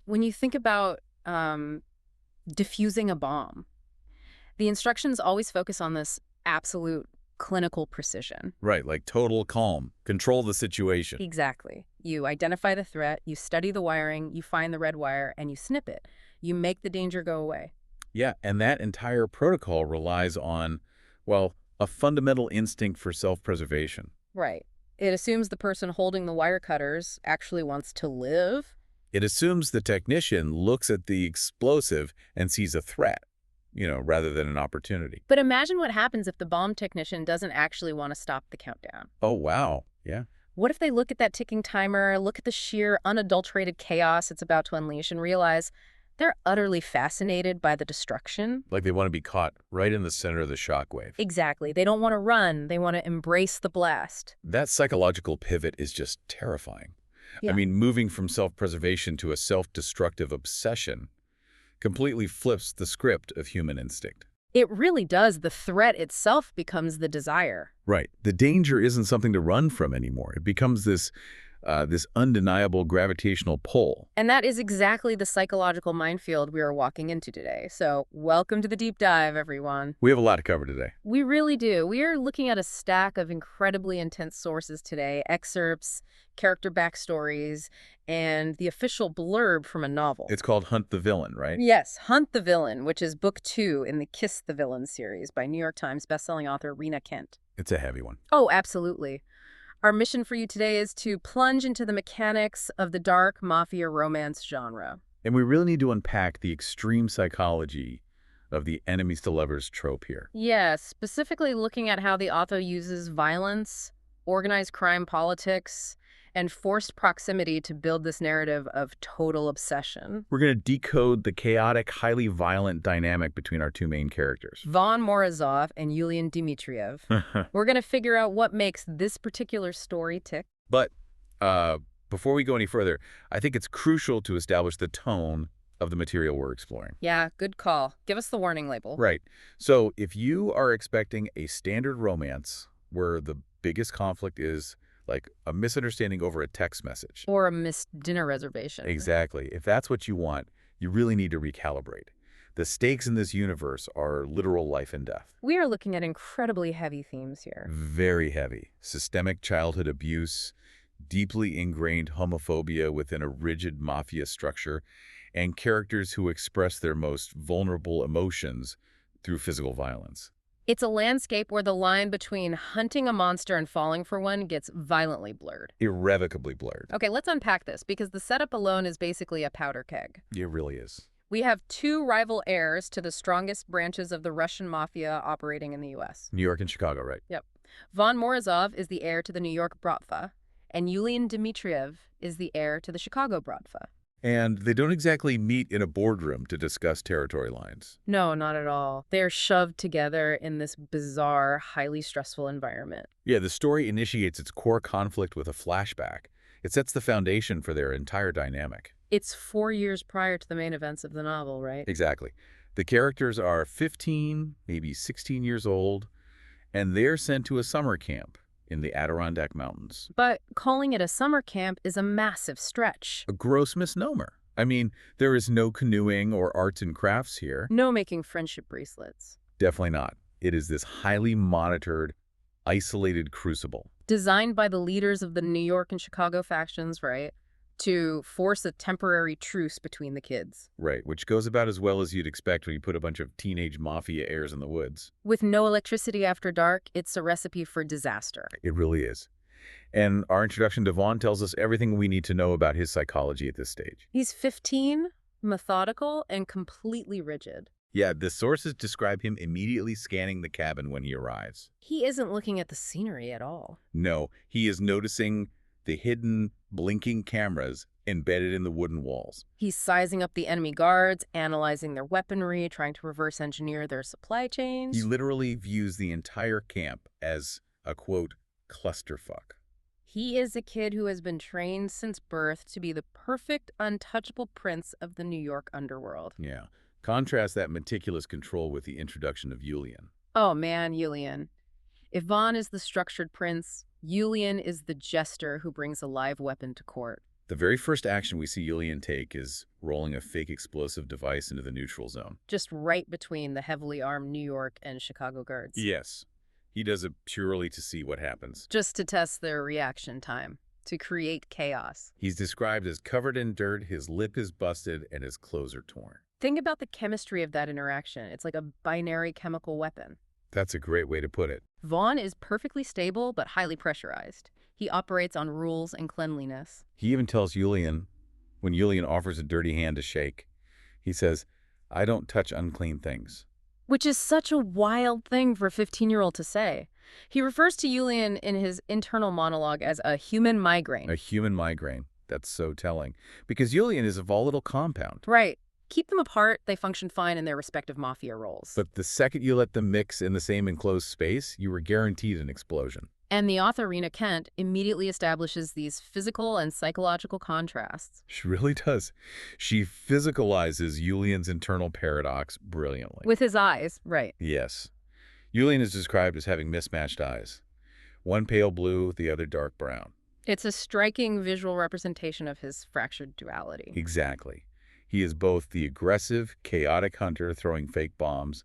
When you think about diffusing a bomb, the instructions always focus on this absolute clinical precision. Right, like total calm. Control the situation. Exactly. You identify the threat, you study the wiring, you find the red wire, and you snip it. You make the danger go away. Yeah, and that entire protocol relies on, well, a fundamental instinct for self-preservation. Right. It assumes the person holding the wire cutters actually wants to live. It assumes the technician looks at the explosive and sees a threat, rather than an opportunity. But imagine what happens if the bomb technician doesn't actually want to stop the countdown. Oh, wow. Yeah. What if they look at that ticking timer, look at the sheer, unadulterated chaos it's about to unleash, and realize they're utterly fascinated by the destruction? Like they want to be caught right in the center of the shockwave. Exactly. They don't want to run. They want to embrace the blast. That psychological pivot is just terrifying. Yeah. I mean, moving from self-preservation to a self-destructive obsession completely flips the script of human instinct. It really does. The threat itself becomes the desire. Right. The danger isn't something to run from anymore. It becomes this undeniable gravitational pull. And that is exactly the psychological minefield we are walking into today. So welcome to the deep dive, everyone. We have a lot to cover today. We really do. We are looking at a stack of incredibly intense sources today, excerpts, character backstories, and the official blurb from a novel. It's called Hunt the Villain, right? Yes, Hunt the Villain, which is book 2 in the Kiss the Villain series by New York Times bestselling author Rina Kent. It's a heavy one. Oh, absolutely. Our mission for you today is to plunge into the mechanics of the dark mafia romance genre. And we really need to unpack the extreme psychology of the enemies to lovers trope here. Yes, specifically looking at how the author uses violence, organized crime politics, and forced proximity to build this narrative of total obsession. We're going to decode the chaotic, highly violent dynamic between our two main characters. Von Morozov and Yulian Dimitriev. We're going to figure out what makes this particular story tick. But before we go any further, I think it's crucial to establish the tone of the material we're exploring. Yeah, good call. Give us the warning label. Right. So if you are expecting a standard romance where the biggest conflict is like a misunderstanding over a text message. Or a missed dinner reservation. Exactly. If that's what you want, you really need to recalibrate. The stakes in this universe are literal life and death. We are looking at incredibly heavy themes here. Very heavy. Systemic childhood abuse, deeply ingrained homophobia within a rigid mafia structure, and characters who express their most vulnerable emotions through physical violence. It's a landscape where the line between hunting a monster and falling for one gets violently blurred. Irrevocably blurred. Okay, let's unpack this, because the setup alone is basically a powder keg. It really is. We have 2 rival heirs to the strongest branches of the Russian mafia operating in the U.S. New York and Chicago, right? Yep. Von Morozov is the heir to the New York Bratva, and Yulian Dimitriev is the heir to the Chicago Bratva. And they don't exactly meet in a boardroom to discuss territory lines. No, not at all. They're shoved together in this bizarre, highly stressful environment. Yeah, the story initiates its core conflict with a flashback. It sets the foundation for their entire dynamic. It's 4 years prior to the main events of the novel, right? Exactly. The characters are 15, maybe 16 years old, and they're sent to a summer camp in the Adirondack Mountains. But calling it a summer camp is a massive stretch. A gross misnomer. I mean, there is no canoeing or arts and crafts here. No making friendship bracelets. Definitely not. It is this highly monitored, isolated crucible. Designed by the leaders of the New York and Chicago factions, right? To force a temporary truce between the kids. Right, which goes about as well as you'd expect when you put a bunch of teenage mafia heirs in the woods. With no electricity after dark, it's a recipe for disaster. It really is. And our introduction to Vaughn tells us everything we need to know about his psychology at this stage. He's 15, methodical, and completely rigid. Yeah, the sources describe him immediately scanning the cabin when he arrives. He isn't looking at the scenery at all. No, he is noticing the hidden, blinking cameras embedded in the wooden walls. He's sizing up the enemy guards, analyzing their weaponry, trying to reverse engineer their supply chains. He literally views the entire camp as a, quote, clusterfuck. He is a kid who has been trained since birth to be the perfect, untouchable prince of the New York underworld. Yeah. Contrast that meticulous control with the introduction of Yulian. Oh man, Yulian. If Vaughn is the structured prince, Yulian is the jester who brings a live weapon to court. The very first action we see Yulian take is rolling a fake explosive device into the neutral zone. Just right between the heavily armed New York and Chicago guards. Yes. He does it purely to see what happens. Just to test their reaction time, to create chaos. He's described as covered in dirt, his lip is busted, and his clothes are torn. Think about the chemistry of that interaction. It's like a binary chemical weapon. That's a great way to put it. Vaughn is perfectly stable but highly pressurized. He operates on rules and cleanliness. He even tells Yulian, when Yulian offers a dirty hand to shake, he says, "I don't touch unclean things." Which is such a wild thing for a 15-year-old to say. He refers to Yulian in his internal monologue as a human migraine. A human migraine. That's so telling. Because Yulian is a volatile compound. Right. Keep them apart, they function fine in their respective mafia roles. But the second you let them mix in the same enclosed space, you are guaranteed an explosion. And the author, Rina Kent, immediately establishes these physical and psychological contrasts. She really does. She physicalizes Yulian's internal paradox brilliantly. With his eyes, right. Yes. Yulian is described as having mismatched eyes. One pale blue, the other dark brown. It's a striking visual representation of his fractured duality. Exactly. He is both the aggressive, chaotic hunter throwing fake bombs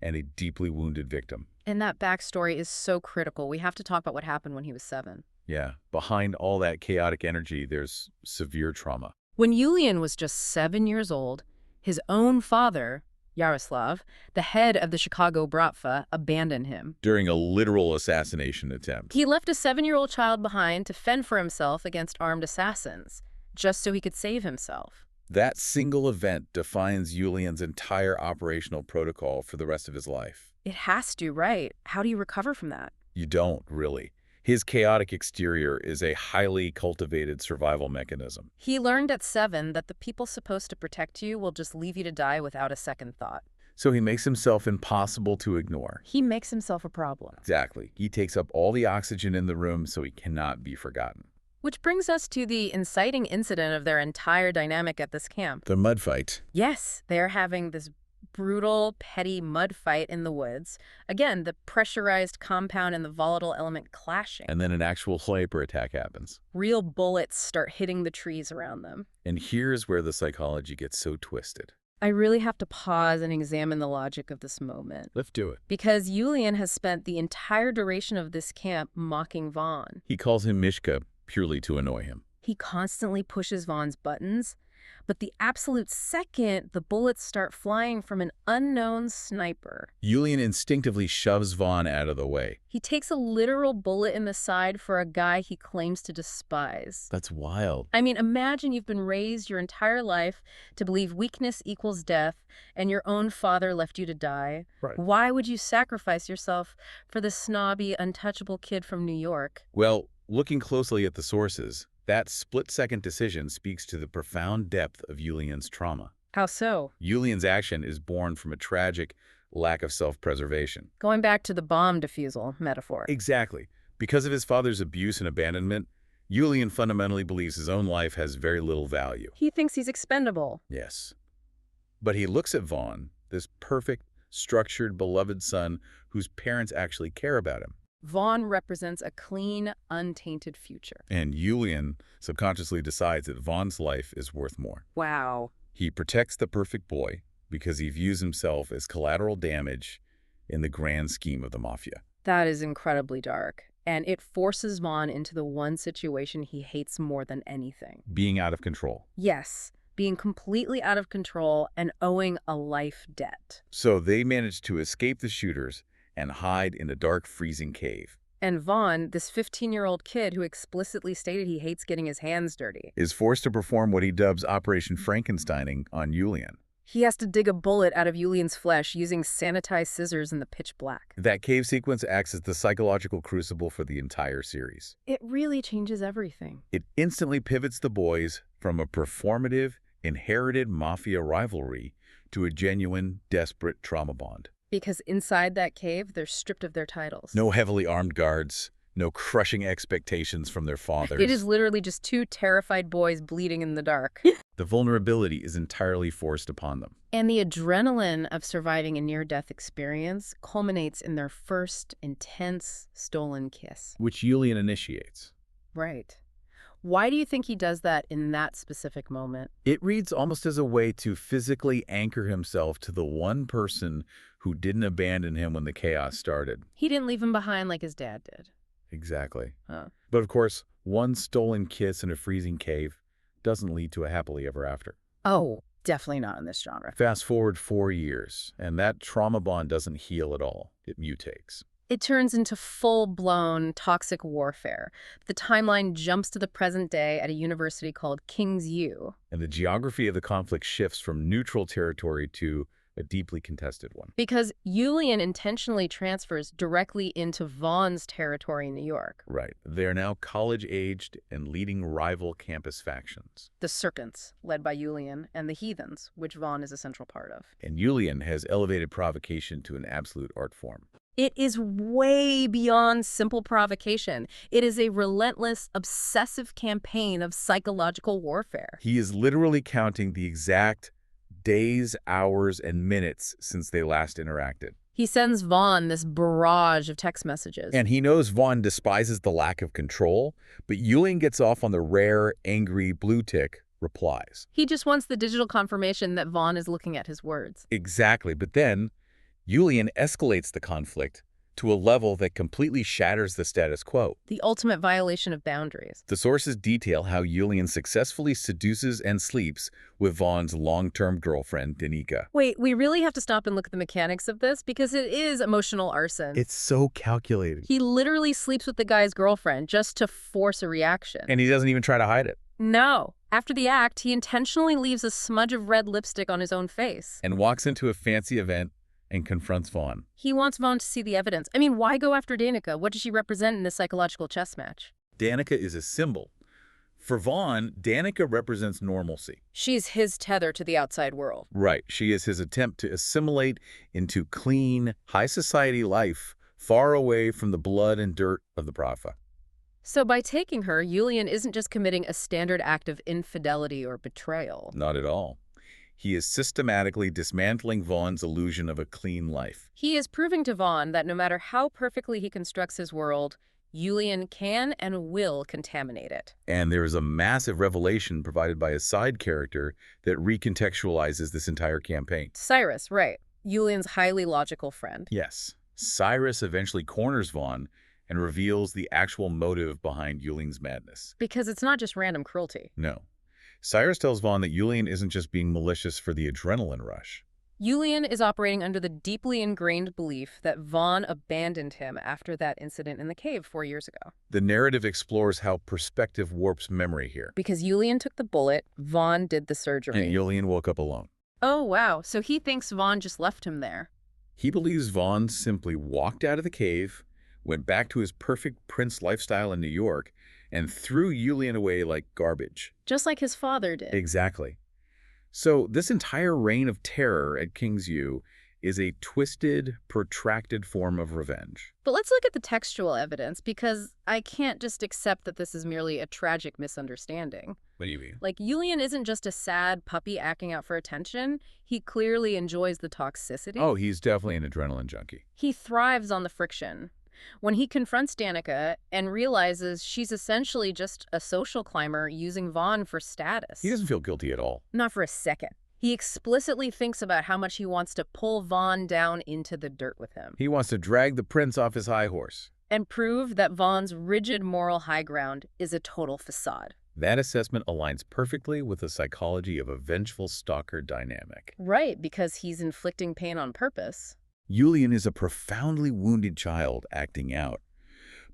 and a deeply wounded victim. And that backstory is so critical. We have to talk about what happened when he was 7. Yeah, behind all that chaotic energy, there's severe trauma. When Yulian was just 7 years old, his own father, Yaroslav, the head of the Chicago Bratva, abandoned him. During a literal assassination attempt. He left a 7-year-old child behind to fend for himself against armed assassins, just so he could save himself. That single event defines Yulian's entire operational protocol for the rest of his life. It has to, right? How do you recover from that? You don't, really. His chaotic exterior is a highly cultivated survival mechanism. He learned at 7 that the people supposed to protect you will just leave you to die without a second thought. So he makes himself impossible to ignore. He makes himself a problem. Exactly. He takes up all the oxygen in the room so he cannot be forgotten. Which brings us to the inciting incident of their entire dynamic at this camp. The mud fight. Yes, they're having this brutal, petty mud fight in the woods. Again, the pressurized compound and the volatile element clashing. And then an actual sniper attack happens. Real bullets start hitting the trees around them. And here's where the psychology gets so twisted. I really have to pause and examine the logic of this moment. Let's do it. Because Yulian has spent the entire duration of this camp mocking Vaughn. He calls him Mishka purely to annoy him. He constantly pushes Vaughn's buttons, but the absolute second the bullets start flying from an unknown sniper, Yulian instinctively shoves Vaughn out of the way. he takes a literal bullet in the side for a guy he claims to despise. That's wild. I mean, imagine you've been raised your entire life to believe weakness equals death, and your own father left you to die. Right. Why would you sacrifice yourself for the snobby, untouchable kid from New York? Well, looking closely at the sources, that split-second decision speaks to the profound depth of Yulian's trauma. How so? Yulian's action is born from a tragic lack of self-preservation. Going back to the bomb defusal metaphor. Exactly. Because of his father's abuse and abandonment, Yulian fundamentally believes his own life has very little value. He thinks he's expendable. Yes. But he looks at Vaughn, this perfect, structured, beloved son whose parents actually care about him. Vaughn represents a clean, untainted future. And Yulian subconsciously decides that Vaughn's life is worth more. Wow. He protects the perfect boy because he views himself as collateral damage in the grand scheme of the Mafia. That is incredibly dark. And it forces Vaughn into the one situation he hates more than anything. Being out of control. Yes, being completely out of control and owing a life debt. So they manage to escape the shooters and hide in a dark, freezing cave. And Vaughn, this 15-year-old kid who explicitly stated he hates getting his hands dirty, Is forced to perform what he dubs Operation Frankensteining on Yulian. he has to dig a bullet out of Yulian's flesh using sanitized scissors in the pitch black. That cave sequence acts as the psychological crucible for the entire series. It really changes everything. It instantly pivots the boys from a performative, inherited Mafia rivalry to a genuine, desperate trauma bond. Because inside that cave, they're stripped of their titles. No heavily armed guards, no crushing expectations from their fathers. It is literally just two terrified boys bleeding in the dark. The vulnerability is entirely forced upon them. And the adrenaline of surviving a near-death experience culminates in their first intense stolen kiss. Which Yulian initiates. Right. Why do you think he does that in that specific moment? It reads almost as a way to physically anchor himself to the one person who didn't abandon him when the chaos started. He didn't leave him behind like his dad did. Exactly. Huh. But of course, one stolen kiss in a freezing cave doesn't lead to a happily ever after. Oh, definitely not in this genre. Fast forward 4 years, and that trauma bond doesn't heal at all. It mutates. It turns into full-blown toxic warfare. The timeline jumps to the present day at a university called King's U. And the geography of the conflict shifts from neutral territory to a deeply contested one. Because Yulian intentionally transfers directly into Vaughn's territory in New York. Right. They're now college-aged and leading rival campus factions. The Serpents, led by Yulian, and the Heathens, which Vaughn is a central part of. And Yulian has elevated provocation to an absolute art form. It is way beyond simple provocation. It is a relentless, obsessive campaign of psychological warfare. He is literally counting the exact days, hours, and minutes since they last interacted. He sends Vaughn this barrage of text messages. And he knows Vaughn despises the lack of control, but Yulian gets off on the rare, angry, blue tick replies. He just wants the digital confirmation that Vaughn is looking at his words. Exactly, but then Yulian escalates the conflict to a level that completely shatters the status quo. The ultimate violation of boundaries. The sources detail how Yulian successfully seduces and sleeps with Vaughn's long-term girlfriend, Danica. Wait, we really have to stop and look at the mechanics of this because it is emotional arson. It's so calculated. He literally sleeps with the guy's girlfriend just to force a reaction. And he doesn't even try to hide it. No. After the act, he intentionally leaves a smudge of red lipstick on his own face. And walks into a fancy event and confronts Vaughn. He wants Vaughn to see the evidence. I mean, why go after Danica? What does she represent in this psychological chess match? Danica is a symbol. For Vaughn, Danica represents normalcy. She's his tether to the outside world. Right. She is his attempt to assimilate into clean, high society life, far away from the blood and dirt of the Prafa. So by taking her, Yulian isn't just committing a standard act of infidelity or betrayal. Not at all. He is systematically dismantling Vaughn's illusion of a clean life. He is proving to Vaughn that no matter how perfectly he constructs his world, Yulian can and will contaminate it. And there is a massive revelation provided by a side character that recontextualizes this entire campaign. Cyrus, right. Yulian's highly logical friend. Yes. Cyrus eventually corners Vaughn and reveals the actual motive behind Yulian's madness. Because it's not just random cruelty. No. Cyrus tells Vaughn that Yulian isn't just being malicious for the adrenaline rush. Yulian is operating under the deeply ingrained belief that Vaughn abandoned him after that incident in the cave 4 years ago. The narrative explores how perspective warps memory here. Because Yulian took the bullet, Vaughn did the surgery. And Yulian woke up alone. Oh, wow. So he thinks Vaughn just left him there. He believes Vaughn simply walked out of the cave, went back to his perfect prince lifestyle in New York, and threw Yulian away like garbage. Just like his father did. Exactly. So this entire reign of terror at King's U is a twisted, protracted form of revenge. But let's look at the textual evidence, because I can't just accept that this is merely a tragic misunderstanding. What do you mean? Like, Yulian isn't just a sad puppy acting out for attention. He clearly enjoys the toxicity. Oh, he's definitely an adrenaline junkie. He thrives on the friction. When he confronts Danica and realizes she's essentially just a social climber using Vaughn for status. He doesn't feel guilty at all. Not for a second. He explicitly thinks about how much he wants to pull Vaughn down into the dirt with him. He wants to drag the prince off his high horse. And prove that Vaughn's rigid moral high ground is a total facade. That assessment aligns perfectly with the psychology of a vengeful stalker dynamic. Right, because he's inflicting pain on purpose. Yulian is a profoundly wounded child acting out,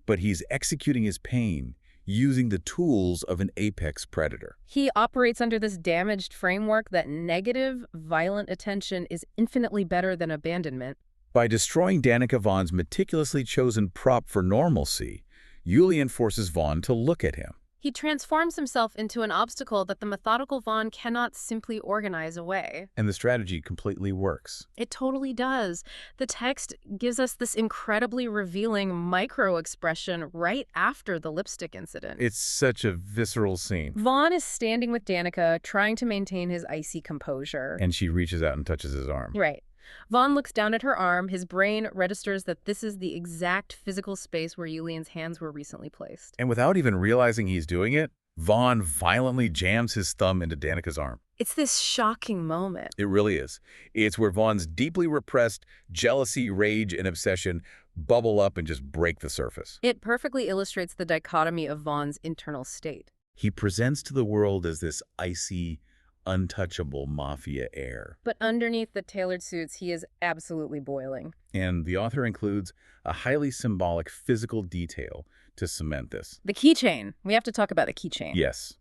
but he's executing his pain using the tools of an apex predator. He operates under this damaged framework that negative, violent attention is infinitely better than abandonment. By destroying Danica Vaughn's meticulously chosen prop for normalcy, Yulian forces Vaughn to look at him. He transforms himself into an obstacle that the methodical Vaughn cannot simply organize away. And the strategy completely works. It totally does. The text gives us this incredibly revealing micro-expression right after the lipstick incident. It's such a visceral scene. Vaughn is standing with Danica, trying to maintain his icy composure. And she reaches out and touches his arm. Right. Vaughn looks down at her arm. His brain registers that this is the exact physical space where Yulian's hands were recently placed. And without even realizing he's doing it, Vaughn violently jams his thumb into Danica's arm. It's this shocking moment. It really is. It's where Vaughn's deeply repressed jealousy, rage, and obsession bubble up and just break the surface. It perfectly illustrates the dichotomy of Vaughn's internal state. He presents to the world as this icy, untouchable mafia heir. But underneath the tailored suits, he is absolutely boiling. And the author includes a highly symbolic physical detail to cement this. The keychain. We have to talk about the keychain. Yes.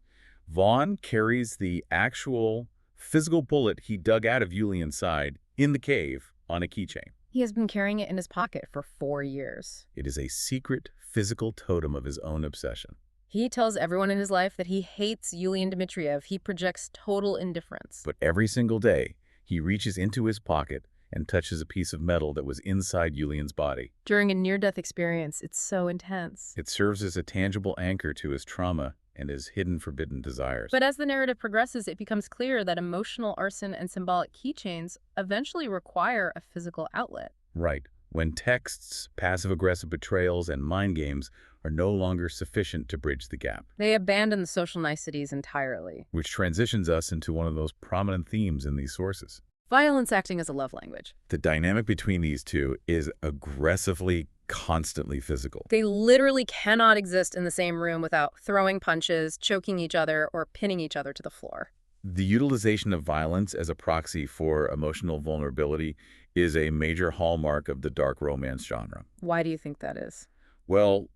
Vaughn carries the actual physical bullet he dug out of Yulian's side in the cave on a keychain. He has been carrying it in his pocket for 4 years. It is a secret physical totem of his own obsession. He tells everyone in his life that he hates Yulian Dimitriev. He projects total indifference. But every single day, he reaches into his pocket and touches a piece of metal that was inside Yulian's body. During a near-death experience, it's so intense. It serves as a tangible anchor to his trauma and his hidden forbidden desires. But as the narrative progresses, it becomes clear that emotional arson and symbolic keychains eventually require a physical outlet. Right. When texts, passive-aggressive betrayals, and mind games are no longer sufficient to bridge the gap. They abandon the social niceties entirely. Which transitions us into one of those prominent themes in these sources. Violence acting as a love language. The dynamic between these two is aggressively, constantly physical. They literally cannot exist in the same room without throwing punches, choking each other, or pinning each other to the floor. The utilization of violence as a proxy for emotional vulnerability is a major hallmark of the dark romance genre. Why do you think that is? Well,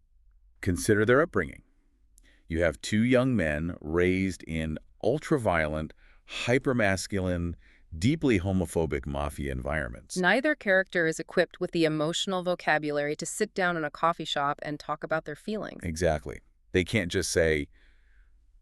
consider their upbringing. You have two young men raised in ultra-violent, hyper-masculine, deeply homophobic mafia environments. Neither character is equipped with the emotional vocabulary to sit down in a coffee shop and talk about their feelings. Exactly. They can't just say,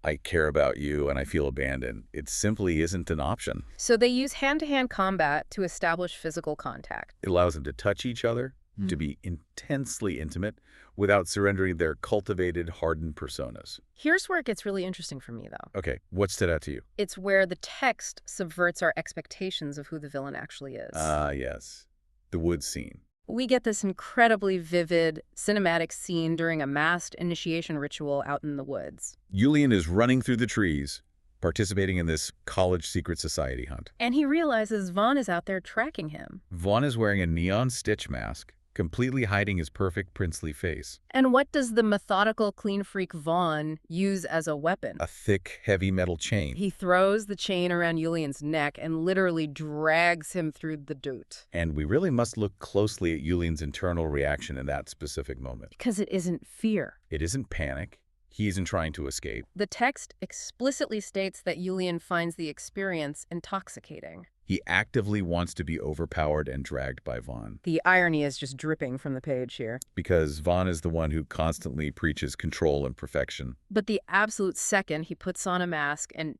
I care about you and I feel abandoned. It simply isn't an option. So they use hand-to-hand combat to establish physical contact. It allows them to touch each other, to be intensely intimate, without surrendering their cultivated, hardened personas. Here's where it gets really interesting for me, though. Okay, what stood out to you? It's where the text subverts our expectations of who the villain actually is. Yes. The woods scene. We get this incredibly vivid, cinematic scene during a masked initiation ritual out in the woods. Yulian is running through the trees, participating in this college secret society hunt. And he realizes Vaughn is out there tracking him. Vaughn is wearing a neon stitch mask, completely hiding his perfect princely face. And what does the methodical clean freak Vaughn use as a weapon? A thick, heavy metal chain. He throws the chain around Yulian's neck and literally drags him through the dirt. And we really must look closely at Yulian's internal reaction in that specific moment. Because it isn't fear. It isn't panic. He isn't trying to escape. The text explicitly states that Yulian finds the experience intoxicating. He actively wants to be overpowered and dragged by Vaughn. The irony is just dripping from the page here. Because Vaughn is the one who constantly preaches control and perfection. But the absolute second he puts on a mask and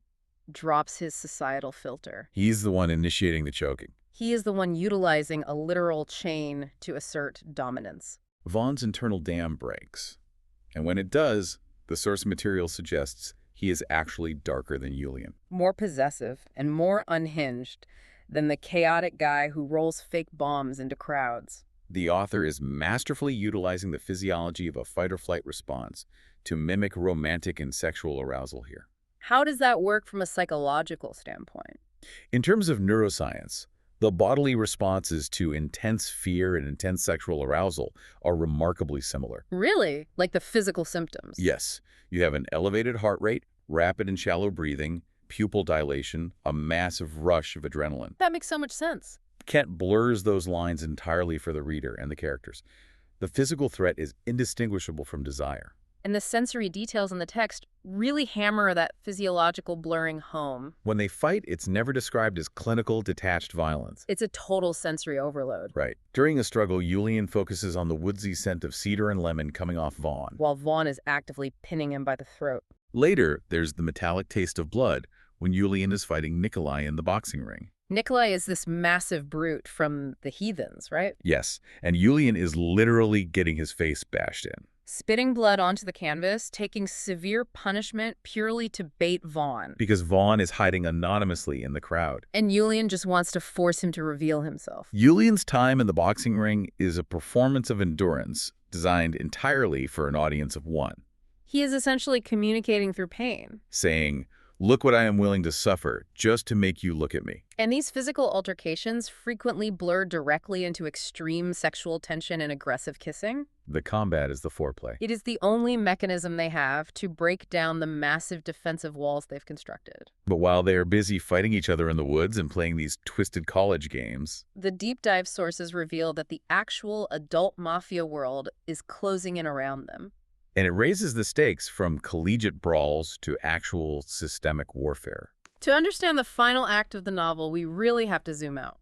drops his societal filter. He's the one initiating the choking. He is the one utilizing a literal chain to assert dominance. Vaughn's internal dam breaks. And when it does, the source material suggests he is actually darker than Yulian. More possessive and more unhinged than the chaotic guy who rolls fake bombs into crowds. The author is masterfully utilizing the physiology of a fight-or-flight response to mimic romantic and sexual arousal here. How does that work from a psychological standpoint? In terms of neuroscience, the bodily responses to intense fear and intense sexual arousal are remarkably similar. Really? Like the physical symptoms? Yes. You have an elevated heart rate, rapid and shallow breathing, pupil dilation, a massive rush of adrenaline. That makes so much sense. Kent blurs those lines entirely for the reader and the characters. The physical threat is indistinguishable from desire. And the sensory details in the text really hammer that physiological blurring home. When they fight, it's never described as clinical, detached violence. It's a total sensory overload. Right. During a struggle, Yulian focuses on the woodsy scent of cedar and lemon coming off Vaughn, while Vaughn is actively pinning him by the throat. Later, there's the metallic taste of blood when Yulian is fighting Nikolai in the boxing ring. Nikolai is this massive brute from the heathens, right? Yes, and Yulian is literally getting his face bashed in. Spitting blood onto the canvas, taking severe punishment purely to bait Vaughn. Because Vaughn is hiding anonymously in the crowd. And Yulian just wants to force him to reveal himself. Yulian's time in the boxing ring is a performance of endurance designed entirely for an audience of one. He is essentially communicating through pain. saying, "Look what I am willing to suffer just to make you look at me." And these physical altercations frequently blur directly into extreme sexual tension and aggressive kissing. The combat is the foreplay. It is the only mechanism they have to break down the massive defensive walls they've constructed. But while they are busy fighting each other in the woods and playing these twisted college games, The deep dive sources reveal that the actual adult mafia world is closing in around them. and it raises the stakes from collegiate brawls to actual systemic warfare. To understand the final act of the novel, we really have to zoom out.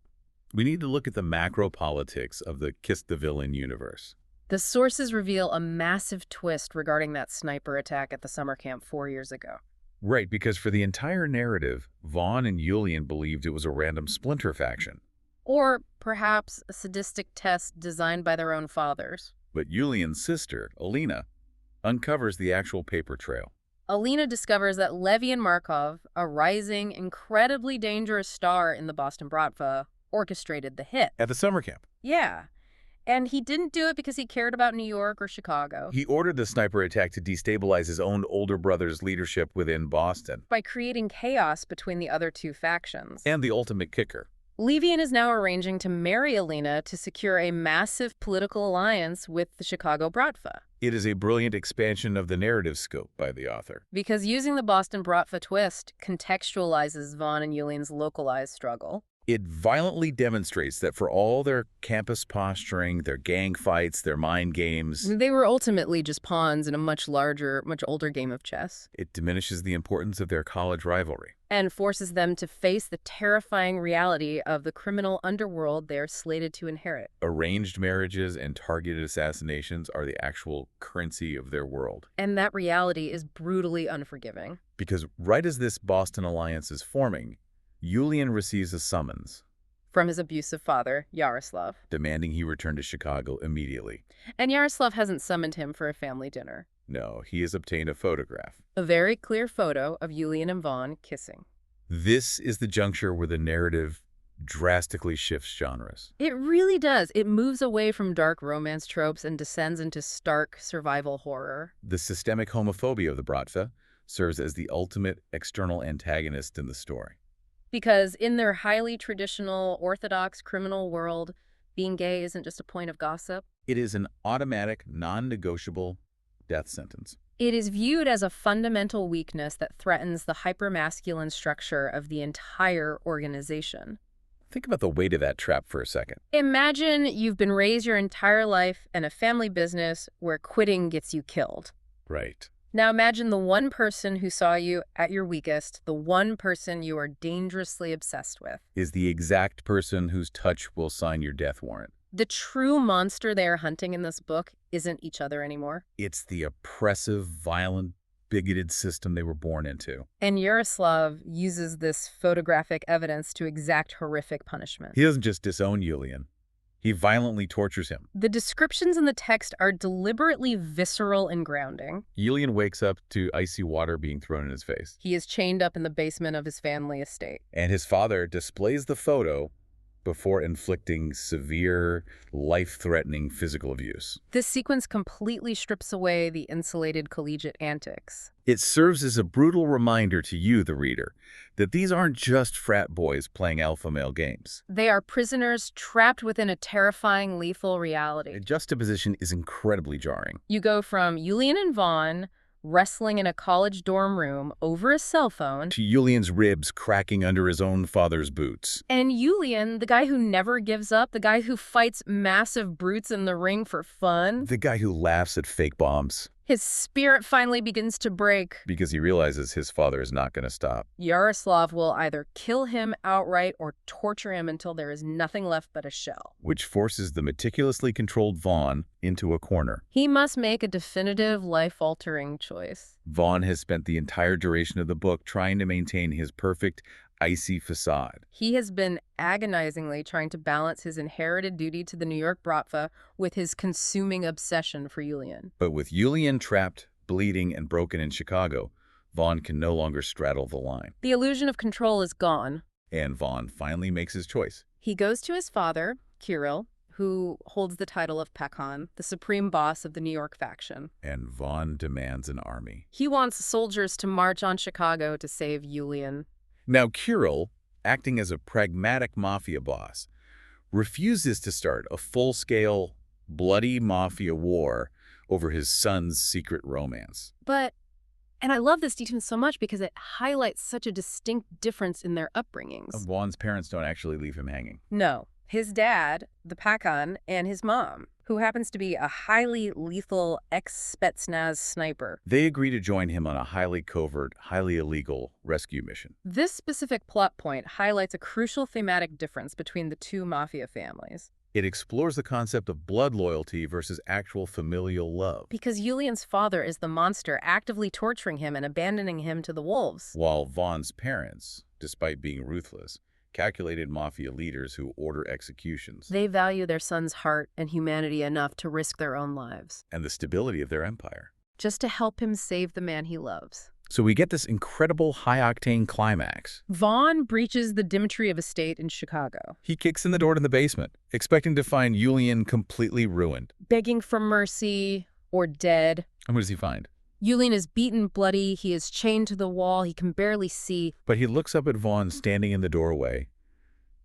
We need to look at the macro politics of the Kiss the Villain universe. The sources reveal a massive twist regarding that sniper attack at the summer camp 4 years ago. Right, because for the entire narrative, Vaughn and Yulian believed it was a random splinter faction. Or perhaps a sadistic test designed by their own fathers. But Yulian's sister, Alina, uncovers the actual paper trail. Alina discovers that Levian Markov, a rising, incredibly dangerous star in the Boston Bratva, orchestrated the hit. At the summer camp, Yeah. And he didn't do it because he cared about New York or Chicago. he ordered the sniper attack to destabilize his own older brother's leadership within Boston. By creating chaos between the other two factions. And the ultimate kicker, Levian is now arranging to marry Alina to secure a massive political alliance with the Chicago Bratva. it is a brilliant expansion of the narrative scope by the author. Because using the Boston Bratva twist contextualizes Vaughn and Yulian's localized struggle. It violently demonstrates that for all their campus posturing, their gang fights, their mind games, They were ultimately just pawns in a much larger, much older game of chess, it diminishes the importance of their college rivalry. and forces them to face the terrifying reality of the criminal underworld they're slated to inherit. Arranged marriages and targeted assassinations are the actual currency of their world. And that reality is brutally unforgiving. Because right as this Boston alliance is forming, Yulian receives a summons From his abusive father, Yaroslav. demanding he return to Chicago immediately. And Yaroslav hasn't summoned him for a family dinner. No, he has obtained a photograph. A very clear photo of Yulian and Vaughn kissing. This is the juncture where the narrative drastically shifts genres. It really does. It moves away from dark romance tropes and descends into stark survival horror. The systemic homophobia of the Bratva serves as the ultimate external antagonist in the story. Because in their highly traditional, orthodox criminal world, being gay isn't just a point of gossip. It is an automatic, non-negotiable death sentence. It is viewed as a fundamental weakness that threatens the hypermasculine structure of the entire organization. Think about the weight of that trap for a second. Imagine you've been raised your entire life in a family business where quitting gets you killed. Right. Now imagine the one person who saw you at your weakest, the one person you are dangerously obsessed with. Is the exact person whose touch will sign your death warrant. The true monster they are hunting in this book isn't each other anymore. It's the oppressive, violent, bigoted system they were born into. And Yaroslav uses this photographic evidence to exact horrific punishment. He doesn't just disown Yulian. He violently tortures him. The descriptions in the text are deliberately visceral and grounding. Yulian wakes up to icy water being thrown in his face. He is chained up in the basement of his family estate. And his father displays the photo before inflicting severe, life-threatening physical abuse. This sequence completely strips away the insulated collegiate antics. It serves as a brutal reminder to you, the reader, that these aren't just frat boys playing alpha male games. They are prisoners trapped within a terrifying, lethal reality. The juxtaposition is incredibly jarring. You go from Yulian and Vaughn wrestling in a college dorm room over a cell phone, To Yulian's ribs cracking under his own father's boots. and Yulian, the guy who never gives up, the guy who fights massive brutes in the ring for fun, The guy who laughs at fake bombs his spirit finally begins to break. because he realizes his father is not going to stop. Yaroslav will either kill him outright or torture him until there is nothing left but a shell. Which forces the meticulously controlled Vaughn into a corner. He must make a definitive, life-altering choice. Vaughn has spent the entire duration of the book trying to maintain his perfect, icy facade. He has been agonizingly trying to balance his inherited duty to the New York Bratva with his consuming obsession for Yulian. But with Yulian trapped, bleeding, and broken in Chicago, Vaughn can no longer straddle the line. The illusion of control is gone. And Vaughn finally makes his choice. He goes to his father, Kirill, who holds the title of Pecan, the supreme boss of the New York faction. And Vaughn demands an army. He wants soldiers to march on Chicago to save Yulian. Now Kirill, acting as a pragmatic mafia boss, refuses to start a full-scale, bloody mafia war over his son's secret romance. And I love this detail so much because it highlights such a distinct difference in their upbringings. Vaughn's parents don't actually leave him hanging. No. His dad, the Pecan, and his mom, who happens to be a highly lethal ex-Spetsnaz sniper. They agree to join him on a highly covert, highly illegal rescue mission. This specific plot point highlights a crucial thematic difference between the two mafia families. It explores the concept of blood loyalty versus actual familial love. Because Yulian's father is the monster actively torturing him and abandoning him to the wolves. While Vaughn's parents, despite being ruthless, calculated mafia leaders who order executions. They value their son's heart and humanity enough to risk their own lives. And the stability of their empire. Just to help him save the man he loves. So we get this incredible high-octane climax. Vaughn breaches the Dimitriev estate in Chicago. He kicks in the door to the basement, expecting to find Yulian completely ruined. Begging for mercy or dead. And what does he find? Yulian is beaten bloody, he is chained to the wall, he can barely see. But he looks up at Vaughn standing in the doorway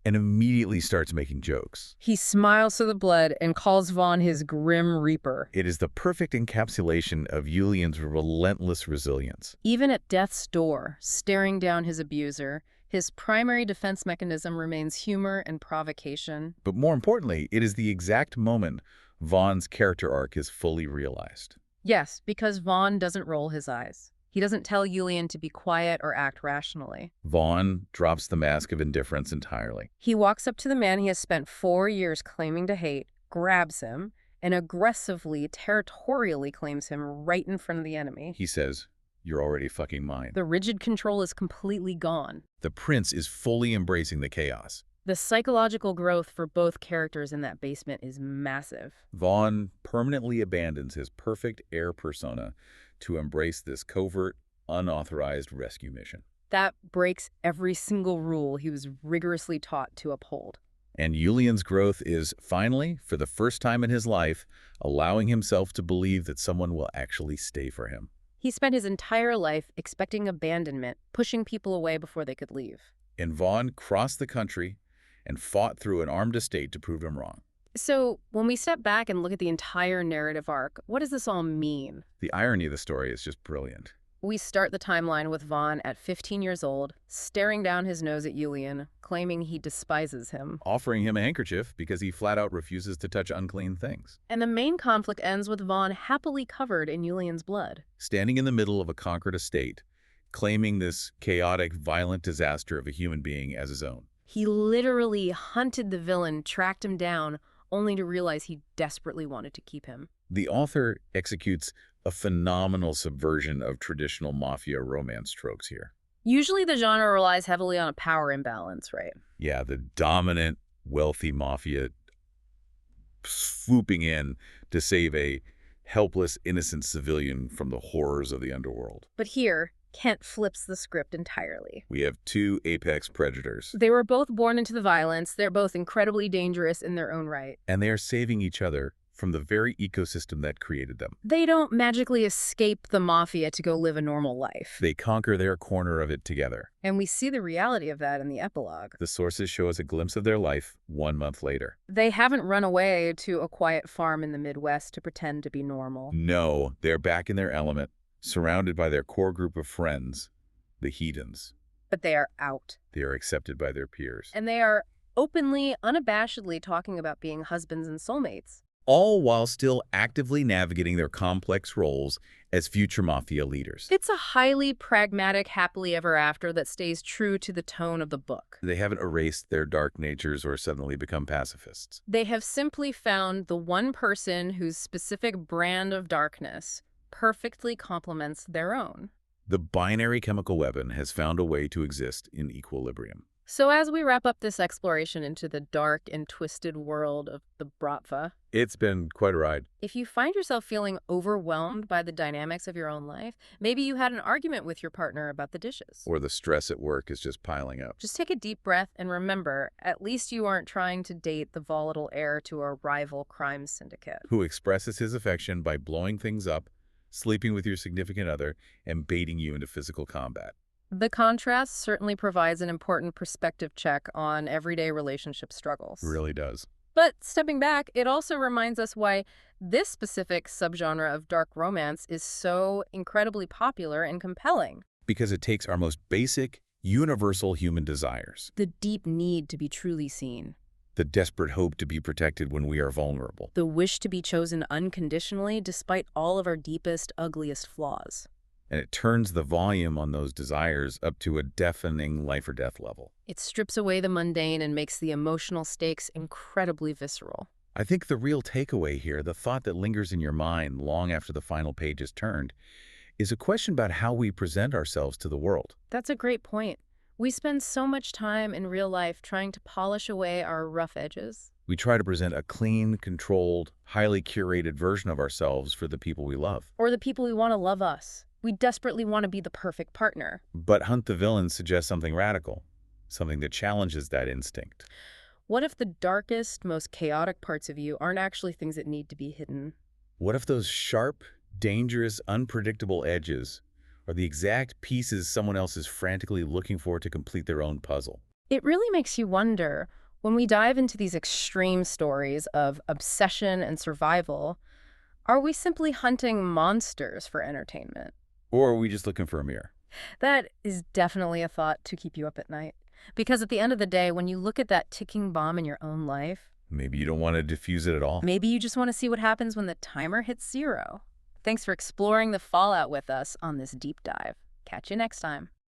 and immediately starts making jokes. He smiles through the blood and calls Vaughn his grim reaper. It is the perfect encapsulation of Yulian's relentless resilience. Even at death's door, staring down his abuser, his primary defense mechanism remains humor and provocation. But more importantly, it is the exact moment Vaughn's character arc is fully realized. Yes, because Vaughn doesn't roll his eyes. He doesn't tell Yulian to be quiet or act rationally. Vaughn drops the mask of indifference entirely. He walks up to the man he has spent 4 years claiming to hate, grabs him, and aggressively, territorially claims him right in front of the enemy. He says, "You're already fucking mine." The rigid control is completely gone. The prince is fully embracing the chaos. The psychological growth for both characters in that basement is massive. Vaughn permanently abandons his perfect heir persona to embrace this covert, unauthorized rescue mission. That breaks every single rule he was rigorously taught to uphold. And Yulian's growth is, finally, for the first time in his life, allowing himself to believe that someone will actually stay for him. He spent his entire life expecting abandonment, pushing people away before they could leave. And Vaughn crossed the country and fought through an armed estate to prove him wrong. So, when we step back and look at the entire narrative arc, what does this all mean? The irony of the story is just brilliant. We start the timeline with Vaughn at 15 years old, staring down his nose at Yulian, claiming he despises him. Offering him a handkerchief because he flat out refuses to touch unclean things. And the main conflict ends with Vaughn happily covered in Yulian's blood. Standing in the middle of a conquered estate, claiming this chaotic, violent disaster of a human being as his own. He literally hunted the villain, tracked him down, only to realize he desperately wanted to keep him. The author executes a phenomenal subversion of traditional mafia romance tropes here. Usually the genre relies heavily on a power imbalance, right? Yeah, the dominant, wealthy mafia swooping in to save a helpless, innocent civilian from the horrors of the underworld. But here, Kent flips the script entirely. We have two apex predators. They were both born into the violence. They're both incredibly dangerous in their own right. And they are saving each other from the very ecosystem that created them. They don't magically escape the mafia to go live a normal life. They conquer their corner of it together. And we see the reality of that in the epilogue. The sources show us a glimpse of their life 1 month later. They haven't run away to a quiet farm in the Midwest to pretend to be normal. No, they're back in their element, surrounded by their core group of friends, the heathens. But they are out. They are accepted by their peers. And they are openly, unabashedly talking about being husbands and soulmates. All while still actively navigating their complex roles as future mafia leaders. It's a highly pragmatic happily ever after that stays true to the tone of the book. They haven't erased their dark natures or suddenly become pacifists. They have simply found the one person whose specific brand of darkness perfectly complements their own. The binary chemical weapon has found a way to exist in equilibrium. So as we wrap up this exploration into the dark and twisted world of the Bratva, It's been quite a ride. if you find yourself feeling overwhelmed by the dynamics of your own life, maybe you had an argument with your partner about the dishes. Or the stress at work is just piling up. Just take a deep breath and remember, at least you aren't trying to date the volatile heir to a rival crime syndicate. Who expresses his affection by blowing things up, sleeping with your significant other, and baiting you into physical combat. The contrast certainly provides an important perspective check on everyday relationship struggles. It really does. But stepping back, it also reminds us why this specific subgenre of dark romance is so incredibly popular and compelling. Because it takes our most basic, universal human desires. The deep need to be truly seen. The desperate hope to be protected when we are vulnerable. The wish to be chosen unconditionally despite all of our deepest, ugliest flaws. And it turns the volume on those desires up to a deafening life-or-death level. It strips away the mundane and makes the emotional stakes incredibly visceral. I think the real takeaway here, the thought that lingers in your mind long after the final page is turned, is a question about how we present ourselves to the world. That's a great point. We spend so much time in real life trying to polish away our rough edges. We try to present a clean, controlled, highly curated version of ourselves for the people we love. Or the people who want to love us. We desperately want to be the perfect partner. But Hunt the Villain suggests something radical, something that challenges that instinct. What if the darkest, most chaotic parts of you aren't actually things that need to be hidden? What if those sharp, dangerous, unpredictable edges are the exact pieces someone else is frantically looking for to complete their own puzzle? It really makes you wonder, when we dive into these extreme stories of obsession and survival, are we simply hunting monsters for entertainment? Or are we just looking for a mirror? That is definitely a thought to keep you up at night. Because at the end of the day, when you look at that ticking bomb in your own life, Maybe you don't want to diffuse it at all. maybe you just want to see what happens when the timer hits 0. Thanks for exploring the fallout with us on this deep dive. Catch you next time.